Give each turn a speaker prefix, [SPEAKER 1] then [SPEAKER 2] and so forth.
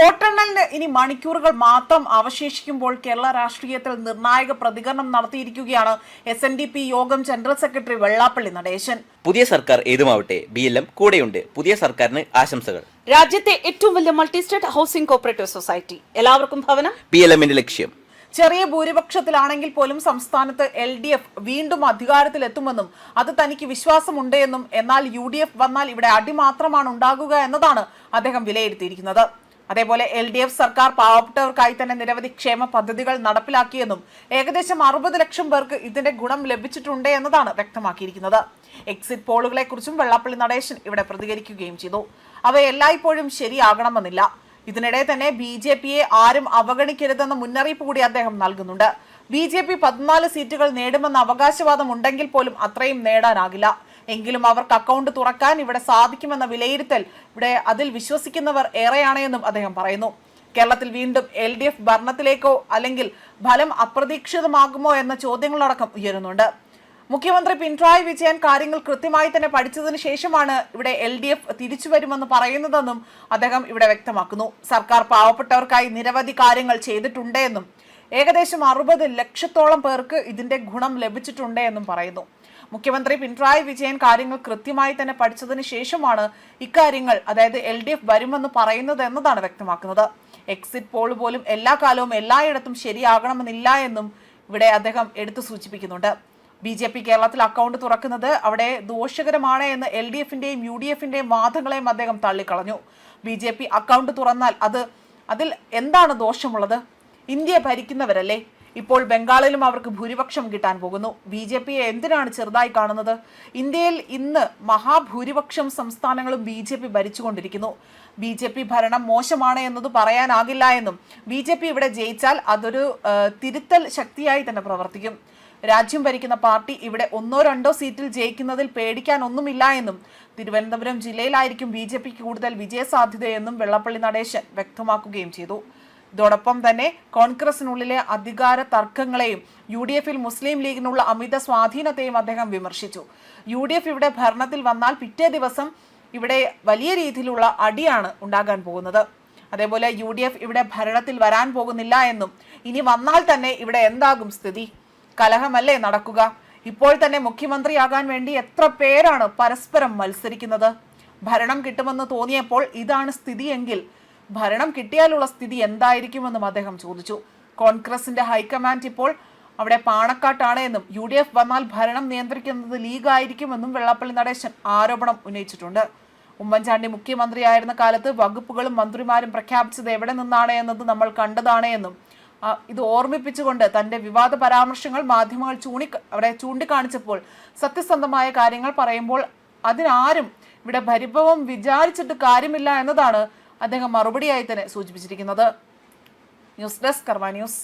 [SPEAKER 1] വോട്ടെണ്ണലിന് ഇനി മണിക്കൂറുകൾ മാത്രം അവശേഷിക്കുമ്പോൾ കേരള രാഷ്ട്രീയത്തിൽ നിർണായക പ്രതികരണം നടത്തിയിരിക്കുകയാണ് SNDP യോഗം ജനറൽ സെക്രട്ടറി വെള്ളാപ്പള്ളി നടേശൻ.
[SPEAKER 2] പുതിയ സർക്കാർ ഏതുമാവട്ടെ BLM കൂടെയുണ്ട്. പുതിയ സർക്കാരിന് ആശംസകൾ.
[SPEAKER 3] രാജ്യത്തെ ഏറ്റവും വലിയ multi state housing cooperative society, എല്ലാവർക്കും ഭവനം,
[SPEAKER 2] BLMന്റെ ലക്ഷ്യം.
[SPEAKER 1] ചെറിയ ഭൂരിപക്ഷത്തിലാണെങ്കിൽ പോലും സംസ്ഥാനത്ത് LDF വീണ്ടും അധികാരത്തിലെത്തുമെന്നും അത് തനിക്ക് വിശ്വാസമുണ്ട് എന്നും, എന്നാൽ UDF വന്നാൽ ഇവിടെ അടി മാത്രമാണ് ഉണ്ടാകുക എന്നതാണ് അദ്ദേഹം വിലയിരുത്തിയിരിക്കുന്നത്. അതേപോലെ LDF സർക്കാർ പാവപ്പെട്ടവർക്കായി തന്നെ നിരവധി ക്ഷേമ പദ്ധതികൾ നടപ്പിലാക്കിയെന്നും ഏകദേശം 60 ലക്ഷം പേർക്ക് ഇതിന്റെ ഗുണം ലഭിച്ചിട്ടുണ്ട് എന്നതാണ് വ്യക്തമാക്കിയിരിക്കുന്നത്. എക്സിറ്റ് പോളുകളെ കുറിച്ചും വെള്ളാപ്പള്ളി നടേശൻ ഇവിടെ പ്രതികരിക്കുകയും ചെയ്തു. അവ എല്ലായ്പ്പോഴും ശരിയാകണമെന്നില്ല. ഇതിനിടെ തന്നെ BJPയെ ആരും അവഗണിക്കരുതെന്ന മുന്നറിയിപ്പ് കൂടി അദ്ദേഹം നൽകുന്നുണ്ട്. BJP 14 സീറ്റുകൾ നേടുമെന്ന അവകാശവാദം ഉണ്ടെങ്കിൽ പോലും അത്രയും നേടാനാകില്ല. എങ്കിലും അവർക്ക് അക്കൗണ്ട് തുറക്കാൻ ഇവിടെ സാധിക്കുമെന്ന വിലയിരുത്തൽ ഇവിടെ അതിൽ വിശ്വസിക്കുന്നവർ ഏറെയാണ് എന്നും അദ്ദേഹം പറയുന്നു. കേരളത്തിൽ വീണ്ടും LDF ഭരണത്തിലേക്കോ അല്ലെങ്കിൽ ഫലം അപ്രതീക്ഷിതമാകുമോ എന്ന ചോദ്യങ്ങളടക്കം ഉയരുന്നുണ്ട്. മുഖ്യമന്ത്രി പിണറായി വിജയൻ കാര്യങ്ങൾ കൃത്യമായി തന്നെ പഠിച്ചതിന് ശേഷമാണ് ഇവിടെ LDF തിരിച്ചു വരുമെന്ന് പറയുന്നതെന്നും അദ്ദേഹം ഇവിടെ വ്യക്തമാക്കുന്നു. സർക്കാർ പാവപ്പെട്ടവർക്കായി നിരവധി കാര്യങ്ങൾ ചെയ്തിട്ടുണ്ട് എന്നും ഏകദേശം 60 ലക്ഷത്തോളം പേർക്ക് ഇതിന്റെ ഗുണം ലഭിച്ചിട്ടുണ്ട് എന്നും പറയുന്നു. മുഖ്യമന്ത്രി പിണറായി വിജയൻ കാര്യങ്ങൾ കൃത്യമായി തന്നെ പഠിച്ചതിന് ശേഷമാണ് ഇക്കാര്യങ്ങൾ, അതായത് LDF വരുമെന്ന് പറയുന്നത് എന്നതാണ് വ്യക്തമാക്കുന്നത്. എക്സിറ്റ് പോൾ പോലും എല്ലാ കാലവും എല്ലായിടത്തും ശരിയാകണമെന്നില്ല എന്നും ഇവിടെ അദ്ദേഹം എടുത്തു സൂചിപ്പിക്കുന്നുണ്ട്. BJP കേരളത്തിൽ അക്കൗണ്ട് തുറക്കുന്നത് അവിടെ ദോഷകരമാണ് എന്ന് LDFന്റെയും UDFന്റെയും വാദങ്ങളെയും അദ്ദേഹം തള്ളിക്കളഞ്ഞു. BJP അക്കൗണ്ട് തുറന്നാൽ അതിൽ എന്താണ് ദോഷമുള്ളത്? ഇന്ത്യ ഭരിക്കുന്നവരല്ലേ. ഇപ്പോൾ ബംഗാളിലും അവർക്ക് ഭൂരിപക്ഷം കിട്ടാൻ പോകുന്നു. BJPയെ എന്തിനാണ് ചെറുതായി കാണുന്നത്? ഇന്ത്യയിൽ ഇന്ന് മഹാഭൂരിപക്ഷം സംസ്ഥാനങ്ങളും BJP ഭരിച്ചുകൊണ്ടിരിക്കുന്നു. BJP ഭരണം മോശമാണ് എന്നത് പറയാനാകില്ല എന്നും BJP ഇവിടെ ജയിച്ചാൽ അതൊരു തിരുത്തൽ ശക്തിയായി തന്നെ പ്രവർത്തിക്കും. രാജ്യം ഭരിക്കുന്ന പാർട്ടി ഇവിടെ 1-2 സീറ്റിൽ ജയിക്കുന്നതിൽ പേടിക്കാൻ ഒന്നുമില്ല എന്നും തിരുവനന്തപുരം ജില്ലയിലായിരിക്കും BJPക്ക് കൂടുതൽ വിജയസാധ്യതയെന്നും വെള്ളാപ്പള്ളി നടേശൻ വ്യക്തമാക്കുകയും ചെയ്തു. ഇതോടൊപ്പം തന്നെ കോൺഗ്രസിനുള്ളിലെ അധികാര തർക്കങ്ങളെയും UDFൽ മുസ്ലിം ലീഗിനുള്ള അമിത സ്വാധീനത്തെയും അദ്ദേഹം വിമർശിച്ചു. UDF ഇവിടെ ഭരണത്തിൽ വന്നാൽ പിറ്റേ ദിവസം ഇവിടെ വലിയ രീതിയിലുള്ള അടിയാണ് ഉണ്ടാകാൻ പോകുന്നത്. അതേപോലെ UDF ഇവിടെ ഭരണത്തിൽ വരാൻ പോകുന്നില്ല എന്നും ഇനി വന്നാൽ തന്നെ ഇവിടെ എന്താകും സ്ഥിതി? കലഹമല്ലേ നടക്കുക? ഇപ്പോൾ തന്നെ മുഖ്യമന്ത്രിയാകാൻ വേണ്ടി എത്ര പേരാണ് പരസ്പരം മത്സരിക്കുന്നത്? ഭരണം കിട്ടുമെന്ന് തോന്നിയപ്പോൾ ഇതാണ് സ്ഥിതിയെങ്കിൽ ഭരണം കിട്ടിയാലുള്ള സ്ഥിതി എന്തായിരിക്കുമെന്നും അദ്ദേഹം ചോദിച്ചു. കോൺഗ്രസിന്റെ ഹൈക്കമാൻഡ് ഇപ്പോൾ അവിടെ പാണക്കാട്ടാണ് എന്നും UDF വന്നാൽ ഭരണം നിയന്ത്രിക്കുന്നത് ലീഗായിരിക്കുമെന്നും വെള്ളാപ്പള്ളി നടേശൻ ആരോപണം ഉന്നയിച്ചിട്ടുണ്ട്. ഉമ്മൻചാണ്ടി മുഖ്യമന്ത്രിയായിരുന്ന കാലത്ത് വകുപ്പുകളും മന്ത്രിമാരും പ്രഖ്യാപിച്ചത് എവിടെ നിന്നാണ് എന്നത് നമ്മൾ കണ്ടതാണ് എന്നും ഇത് ഓർമ്മിപ്പിച്ചുകൊണ്ട് തന്റെ വിവാദ പരാമർശങ്ങൾ മാധ്യമങ്ങൾ ചൂണ്ടിക്കാണിച്ചപ്പോൾ സത്യസന്ധമായ കാര്യങ്ങൾ പറയുമ്പോൾ അതിനാരും ഇവിടെ പരിഭവം വിചാരിച്ചിട്ട് കാര്യമില്ല എന്നതാണ് അദ്ദേഹം മറുപടിയായി തന്നെ സൂചിപ്പിച്ചിരിക്കുന്നത്. ന്യൂസ് ഡെസ്ക് കർമ്മ ന്യൂസ്.